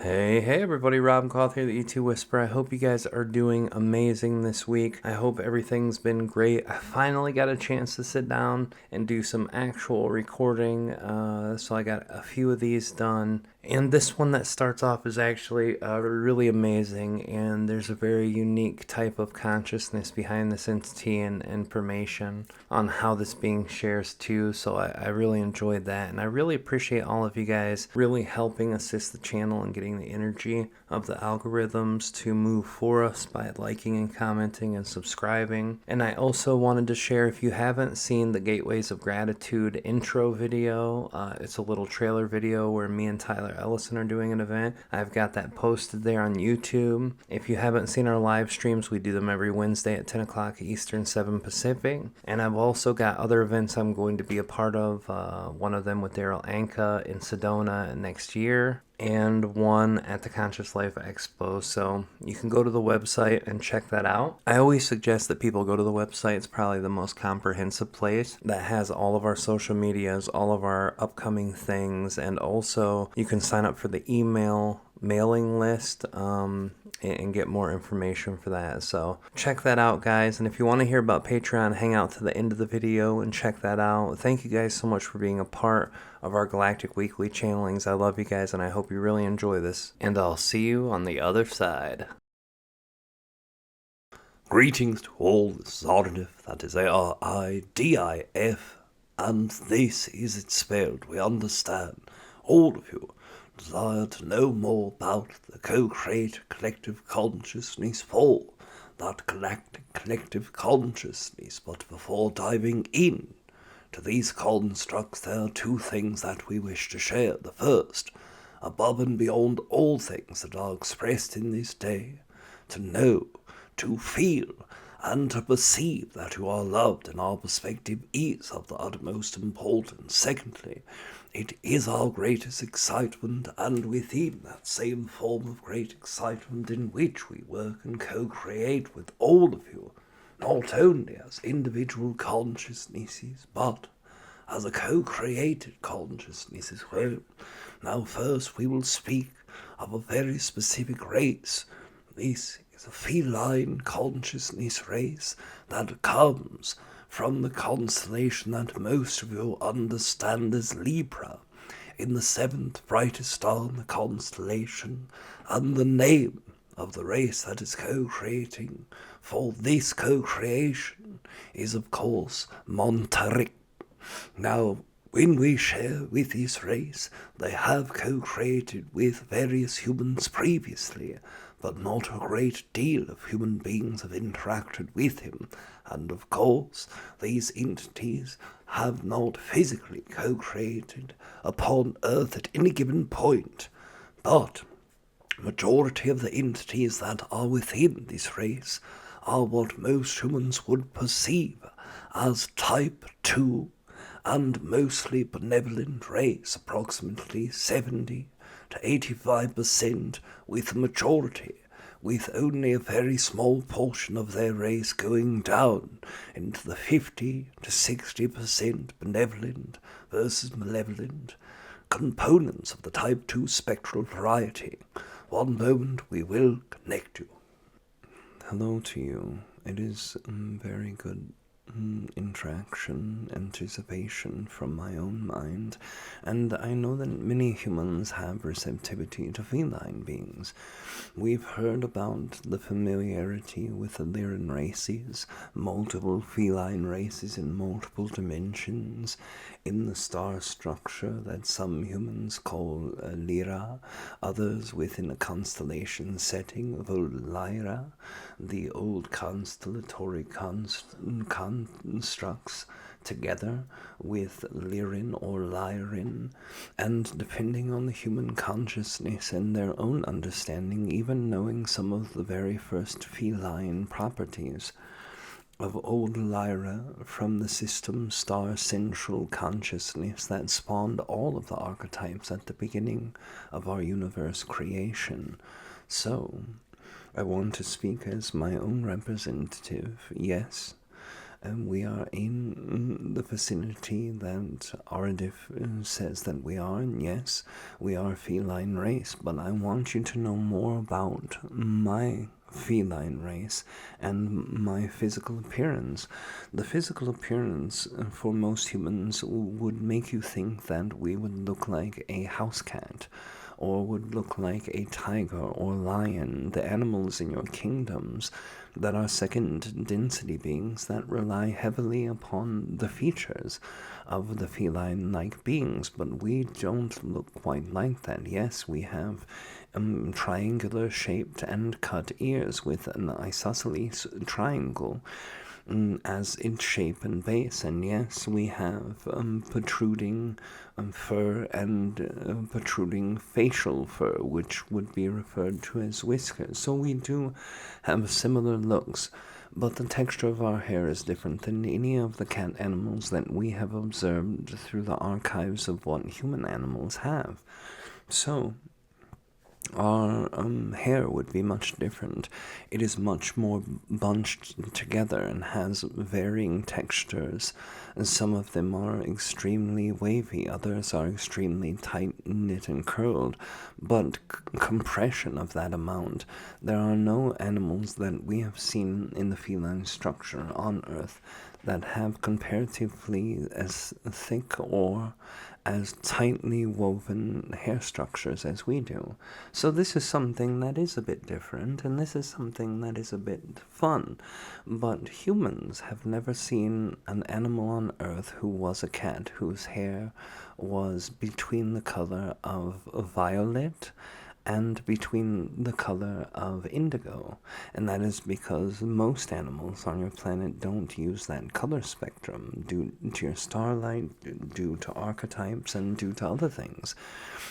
Hey everybody, Rob Gauthier, the E2 Whisperer. I hope you guys are doing amazing this week. I hope everything's been great. I finally got a chance to sit down and do some actual recording, so I got a few of these done. And this one that starts off is actually really amazing, and there's a very unique type of consciousness behind this entity and information on how this being shares too, so I really enjoyed that, and I really appreciate all of you guys really helping assist the channel and getting the energy of the algorithms to move for us by liking and commenting and subscribing. And I also wanted to share, if you haven't seen the Gateways of Gratitude intro video, it's a little trailer video where me and Tyler Ellison are doing an event. I've got that posted there on YouTube. If you haven't seen our live streams, we do them every Wednesday at 10 o'clock Eastern, 7 Pacific. And I've also got other events I'm going to be a part of, one of them with Daryl Anka in Sedona next year, and one at the Conscious Life Expo, so you can go to the website and check that out. I always suggest that people go to the website. It's probably the most comprehensive place that has all of our social medias, all of our upcoming things, and also you can sign up for the email mailing list and get more information for that. So check that out, guys. And if you want to hear about Patreon, hang out to the end of the video and check that out. Thank you guys so much for being a part of our Galactic Weekly channelings. I love you guys, and I hope you really enjoy this. And I'll see you on the other side. Greetings to all, this is Aridif, that is A-R-I-D-I-F, and this is it spelled, we understand. All of you desire to know more about the co-creator collective consciousness for that galactic collective consciousness, but before diving in to these constructs, there are two things that we wish to share. The first, above and beyond all things that are expressed in this day, to know, to feel, and to perceive that you are loved and our perspective is of the utmost importance. Secondly, it is our greatest excitement, and within that same form of great excitement in which we work and co-create with all of you, not only as individual consciousnesses, but as a co-created consciousness as well. Now first we will speak of a very specific race. This is a feline consciousness race that comes from the constellation that most of you understand as Libra, in the seventh brightest star in the constellation, and the name of the race that is co-creating for this co-creation is, of course, Rriek. Now, when we share with this race, they have co-created with various humans previously, but not a great deal of human beings have interacted with him, and of course, these entities have not physically co-created upon Earth at any given point, but majority of the entities that are within this race are what most humans would perceive as type 2 and mostly benevolent race, approximately 70 to 85%, with the majority, with only a very small portion of their race going down into the 50 to 60% benevolent versus malevolent components of the type 2 spectral variety. One moment we will connect you. Hello to you. It is very good interaction, anticipation from my own mind, and I know that many humans have receptivity to feline beings. We've heard about the familiarity with the Lyran races, multiple feline races in multiple dimensions, in the star structure that some humans call Lyra, others within a constellation setting of Lyra, the old constellatory constructs together with Lyrin or Lyrin, and depending on the human consciousness and their own understanding, even knowing some of the very first feline properties of old Lyra from the system star central consciousness that spawned all of the archetypes at the beginning of our universe creation. So, I want to speak as my own representative, yes, We are in the vicinity that Aridif says that we are, and yes, we are a feline race, but I want you to know more about my feline race and my physical appearance. The physical appearance for most humans would make you think that we would look like a house cat, or would look like a tiger or lion, the animals in your kingdoms that are second density beings that rely heavily upon the features of the feline-like beings, but we don't look quite like that. Yes, we have triangular shaped and cut ears with an isosceles triangle as its shape and base, and yes, we have protruding fur and protruding facial fur, which would be referred to as whiskers. So we do have similar looks, but the texture of our hair is different than any of the cat animals that we have observed through the archives of what human animals have. So our hair would be much different. It is much more bunched together and has varying textures. And some of them are extremely wavy, others are extremely tight-knit and curled, but compression of that amount. There are no animals that we have seen in the feline structure on Earth that have comparatively as thick or as tightly woven hair structures as we do. So this is something that is a bit different, and this is something that is a bit fun. But humans have never seen an animal on Earth who was a cat, whose hair was between the color of violet and between the color of indigo, and that is because most animals on your planet don't use that color spectrum due to your starlight, due to archetypes, and due to other things.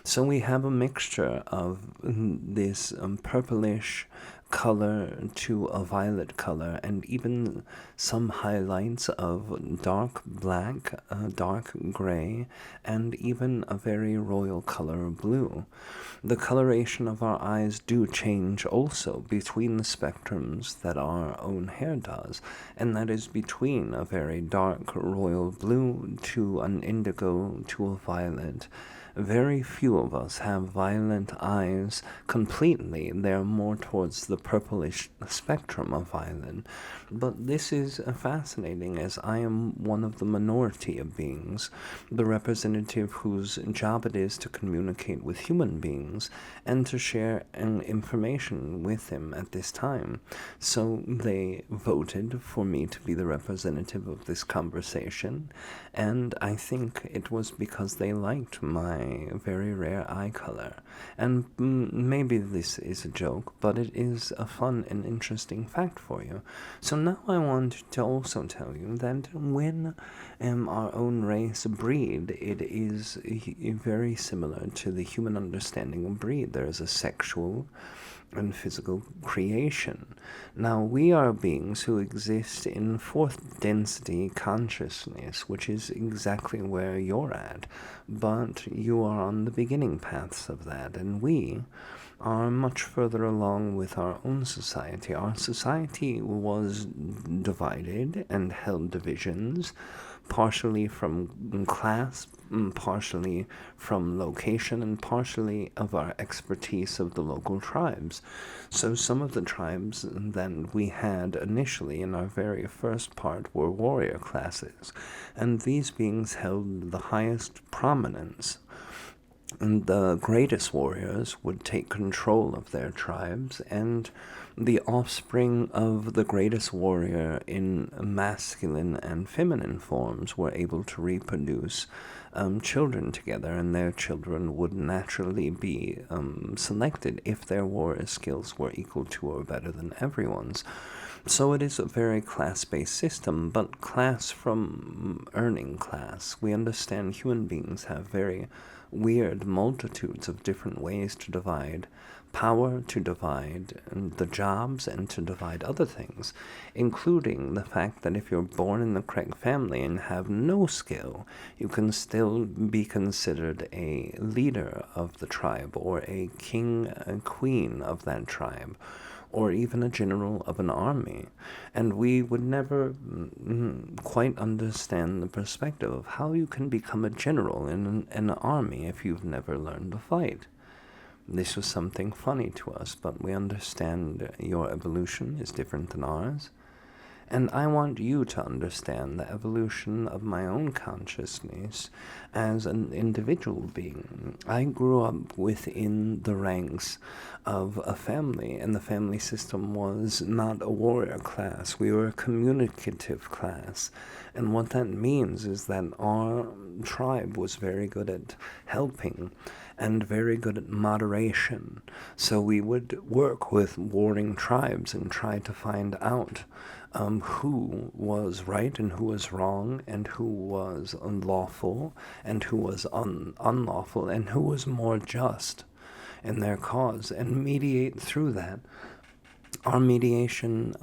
So we have a mixture of this purplish color to a violet color, and even some highlights of dark black, dark gray, and even a very royal color of blue. The coloration of our eyes do change also between the spectrums that our own hair does, and that is between a very dark royal blue to an indigo to a violet. Very few of us have violet eyes completely. They're more towards the purplish spectrum of violet. But this is fascinating, as I am one of the minority of beings, the representative whose job it is to communicate with human beings and to share information with them at this time. So they voted for me to be the representative of this conversation, and I think it was because they liked my very rare eye color. And maybe this is a joke, but it is a fun and interesting fact for you. So now I want to also tell you that when our own race breed, it is very similar to the human understanding of breed. There is a sexual and physical creation. Now, we are beings who exist in fourth density consciousness, which is exactly where you're at, but you are on the beginning paths of that, and we are much further along with our own society. Our society was divided and held divisions, partially from class, partially from location, and partially of our expertise of the local tribes. So some of the tribes that we had initially in our very first part were warrior classes, and these beings held the highest prominence. And the greatest warriors would take control of their tribes, and the offspring of the greatest warrior in masculine and feminine forms were able to reproduce children together, and their children would naturally be selected if their warrior skills were equal to or better than everyone's. So it is a very class-based system, but class from earning class. We understand human beings have very weird multitudes of different ways to divide power, to divide the jobs, and to divide other things, including the fact that if you're born in the correct family and have no skill, you can still be considered a leader of the tribe or a king and queen of that tribe. or even a general of an army. And we would never quite understand the perspective of how you can become a general in an army if you've never learned to fight. This was something funny to us, but we understand your evolution is different than ours. And I want you to understand the evolution of my own consciousness as an individual being. I grew up within the ranks of a family, and the family system was not a warrior class. We were a communicative class. And what that means is that our tribe was very good at helping and very good at moderation. So we would work with warring tribes and try to find out who was right and who was wrong, and who was unlawful and who was unlawful, and who was more just in their cause, and mediate through that. Our mediation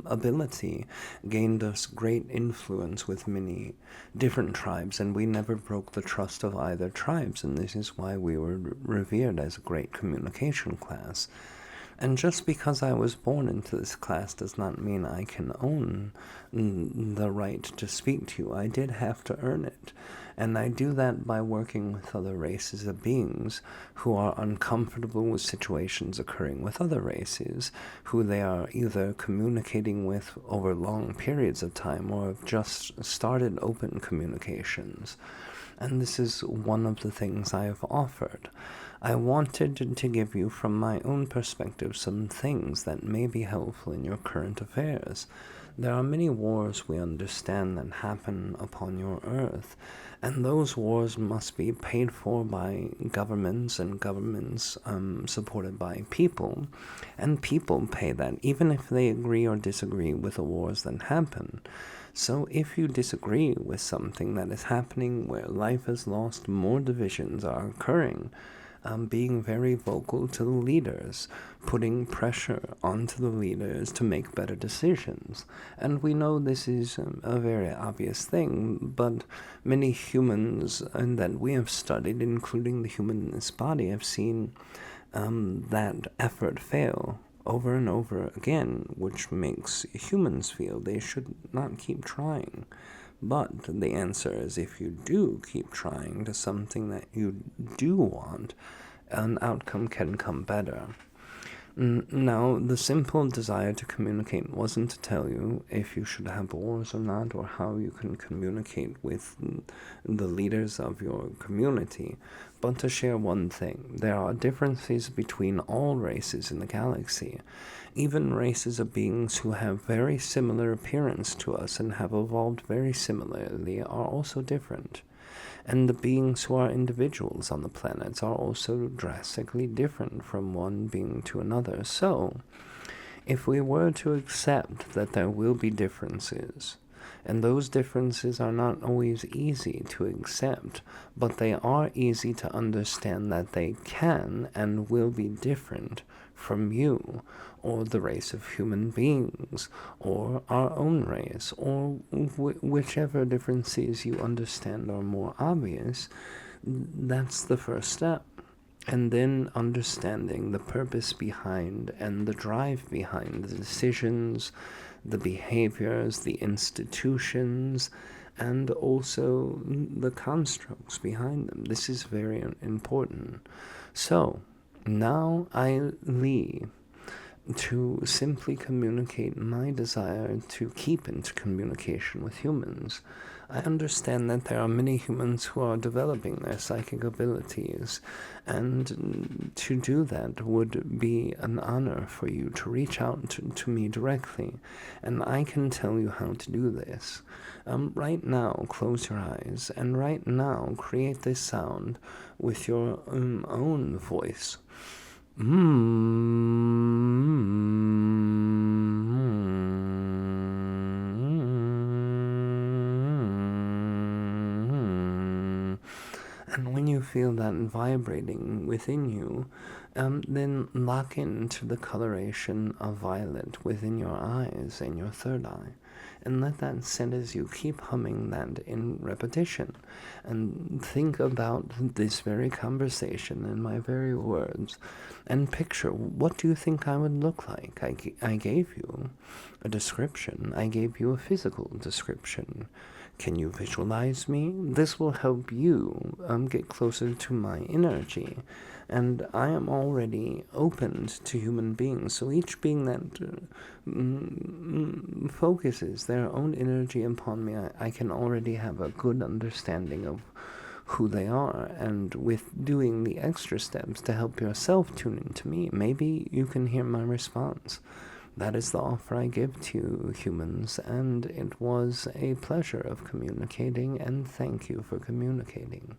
ability gained us great influence with many different tribes, and we never broke the trust of either tribes, and this is why we were revered as a great communication class. And just because I was born into this class does not mean I can own the right to speak to you. I did have to earn it. And I do that by working with other races of beings who are uncomfortable with situations occurring with other races, who they are either communicating with over long periods of time or have just started open communications. And this is one of the things I have offered. I wanted to give you from my own perspective some things that may be helpful in your current affairs. There are many wars we understand that happen upon your earth, and those wars must be paid for by governments, and governments supported by people, and people pay that, even if they agree or disagree with the wars that happen. So if you disagree with something that is happening where life is lost, more divisions are occurring, being very vocal to the leaders, putting pressure onto the leaders to make better decisions. And we know this is a very obvious thing, but many humans that we have studied, including the human in this body, have seen that effort fail over and over again, which makes humans feel they should not keep trying. But the answer is, if you do keep trying to something that you do want, an outcome can come better. Now, the simple desire to communicate wasn't to tell you if you should have wars or not, or how you can communicate with the leaders of your community, but to share one thing. There are differences between all races in the galaxy. Even races of beings who have very similar appearance to us and have evolved very similarly are also different. And the beings who are individuals on the planets are also drastically different from one being to another. So, if we were to accept that there will be differences, and those differences are not always easy to accept, but they are easy to understand that they can and will be different from you, or the race of human beings, or our own race, or whichever differences you understand are more obvious, that's the first step. And then understanding the purpose behind and the drive behind the decisions, the behaviors, the institutions, and also the constructs behind them. This is very important. So, now I leave to simply communicate my desire to keep into communication with humans. I understand that there are many humans who are developing their psychic abilities, and to do that would be an honor for you to reach out to me directly, and I can tell you how to do this. Right now, close your eyes, and right now, create this sound with your own voice. And when you feel that vibrating within you, then lock into the coloration of violet within your eyes and your third eye. and let that sit as you keep humming that in repetition. And think about this very conversation and my very words, and picture, what do you think I would look like? I gave you a description. I gave you a physical description. Can you visualize me? This will help you get closer to my energy. And I am already opened to human beings. So each being that focuses their own energy upon me, I can already have a good understanding of who they are. And with doing the extra steps to help yourself tune into me, maybe you can hear my response. That is the offer I give to humans, and it was a pleasure of communicating, and thank you for communicating.